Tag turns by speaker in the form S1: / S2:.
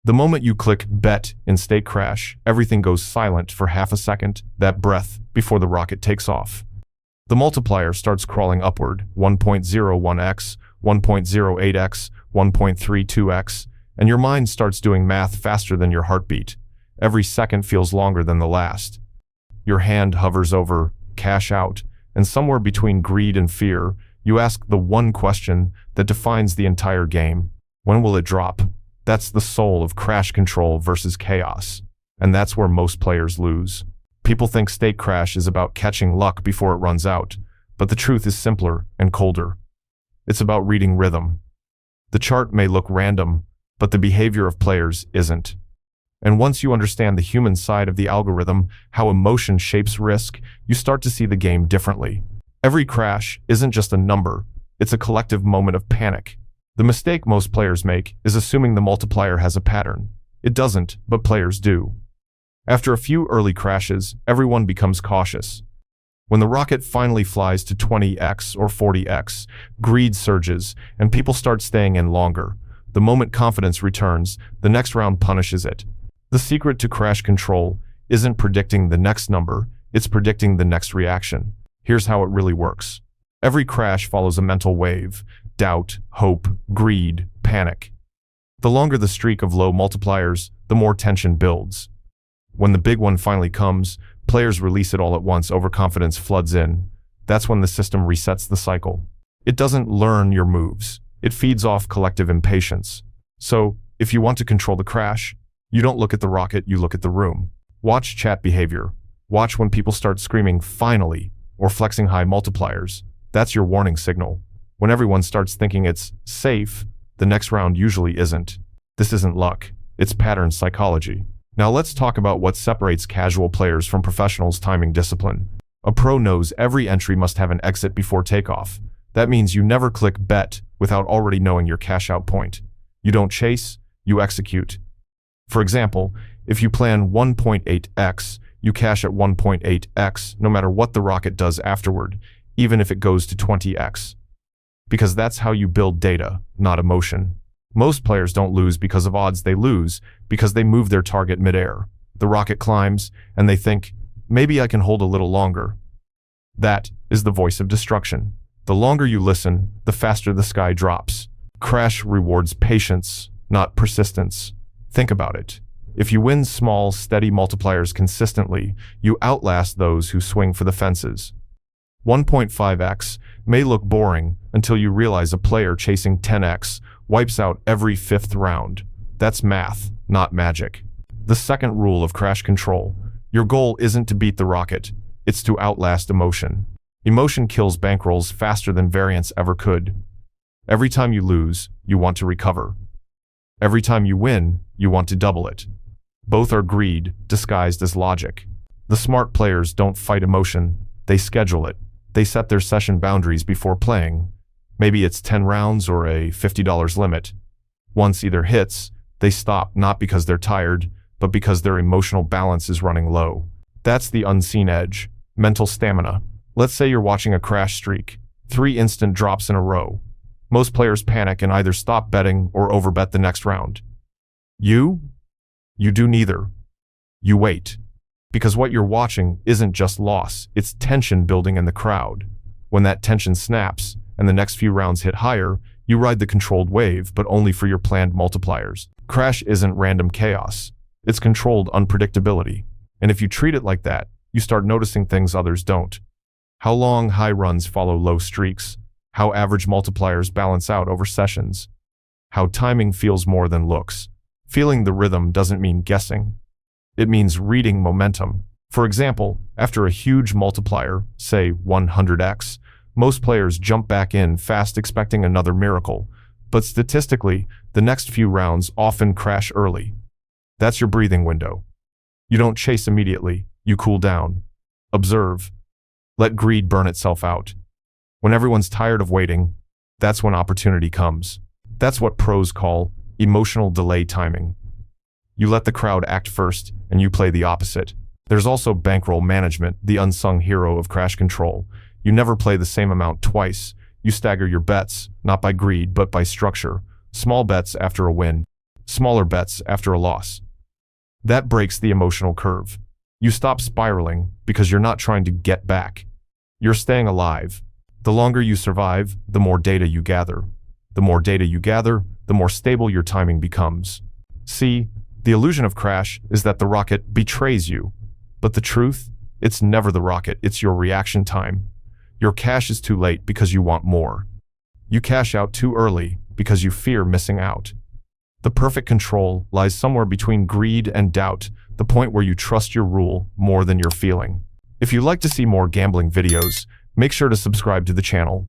S1: The moment you click bet in state crash, everything goes silent for half a second, that breath, before the rocket takes off. The multiplier starts crawling upward, 1.01x, 1.08x, 1.32x, and your mind starts doing math faster than your heartbeat. Every second feels longer than the last. Your hand hovers over cash out, and somewhere between greed and fear, you ask the one question that defines the entire game. When will it drop? That's the soul of crash control versus chaos. And that's where most players lose. People think state crash is about catching luck before it runs out, but the truth is simpler and colder. It's about reading rhythm. The chart may look random, but the behavior of players isn't. And once you understand the human side of the algorithm, how emotion shapes risk, you start to see the game differently. Every crash isn't just a number, it's a collective moment of panic. The mistake most players make is assuming the multiplier has a pattern. It doesn't, but players do. After a few early crashes, everyone becomes cautious. When the rocket finally flies to 20x or 40x, greed surges, and people start staying in longer. The moment confidence returns, the next round punishes it. The secret to crash control isn't predicting the next number, it's predicting the next reaction. Here's how it really works. Every crash follows a mental wave: doubt, hope, greed, panic. The longer the streak of low multipliers, the more tension builds. When the big one finally comes, players release it all at once, overconfidence floods in. That's when the system resets the cycle. It doesn't learn your moves. It feeds off collective impatience. So, if you want to control the crash, you don't look at the rocket, you look at the room. Watch chat behavior. Watch when people start screaming, "finally," or flexing high multipliers. That's your warning signal. When everyone starts thinking it's safe, the next round usually isn't. This isn't luck. It's pattern psychology. Now let's talk about what separates casual players from professionals' timing discipline. A pro knows every entry must have an exit before takeoff. That means you never click bet without already knowing your cash out point. You don't chase, you execute. For example, if you plan 1.8x, you cash at 1.8x no matter what the rocket does afterward, even if it goes to 20x. Because that's how you build data, not emotion. Most players don't lose because of odds, they lose because they move their target midair. The rocket climbs, and they think, maybe I can hold a little longer. That is the voice of destruction. The longer you listen, the faster the sky drops. Crash rewards patience, not persistence. Think about it. If you win small, steady multipliers consistently, you outlast those who swing for the fences. 1.5x may look boring until you realize a player chasing 10x wipes out every fifth round. That's math, not magic. The second rule of crash control: your goal isn't to beat the rocket, it's to outlast emotion. Emotion kills bankrolls faster than variance ever could. Every time you lose, you want to recover. Every time you win, you want to double it. Both are greed, disguised as logic. The smart players don't fight emotion, they schedule it. They set their session boundaries before playing. Maybe it's 10 rounds or a $50 limit. Once either hits, they stop, not because they're tired, but because their emotional balance is running low. That's the unseen edge, mental stamina. Let's say you're watching a crash streak, 3 instant drops in a row. Most players panic and either stop betting or overbet the next round. You do neither. You wait. Because what you're watching isn't just loss, it's tension building in the crowd. When that tension snaps, and the next few rounds hit higher, you ride the controlled wave, but only for your planned multipliers. Crash isn't random chaos. It's controlled unpredictability. And if you treat it like that, you start noticing things others don't. How long high runs follow low streaks. How average multipliers balance out over sessions. How timing feels more than looks. Feeling the rhythm doesn't mean guessing. It means reading momentum. For example, after a huge multiplier, say 100x, most players jump back in fast expecting another miracle, but statistically, the next few rounds often crash early. That's your breathing window. You don't chase immediately, you cool down. Observe. Let greed burn itself out. When everyone's tired of waiting, that's when opportunity comes. That's what pros call emotional delay timing. You let the crowd act first, and you play the opposite. There's also bankroll management, the unsung hero of crash control. You never play the same amount twice. You stagger your bets, not by greed, but by structure. Small bets after a win. smaller bets after a loss. That breaks the emotional curve. You stop spiraling because you're not trying to get back. You're staying alive. The longer you survive, the more data you gather. The more data you gather, the more stable your timing becomes. See, the illusion of crash is that the rocket betrays you. But the truth? It's never the rocket, it's your reaction time. Your cash is too late because you want more. You cash out too early because you fear missing out. The perfect control lies somewhere between greed and doubt, the point where you trust your rule more than your feeling. If you'd like to see more gambling videos, make sure to subscribe to the channel.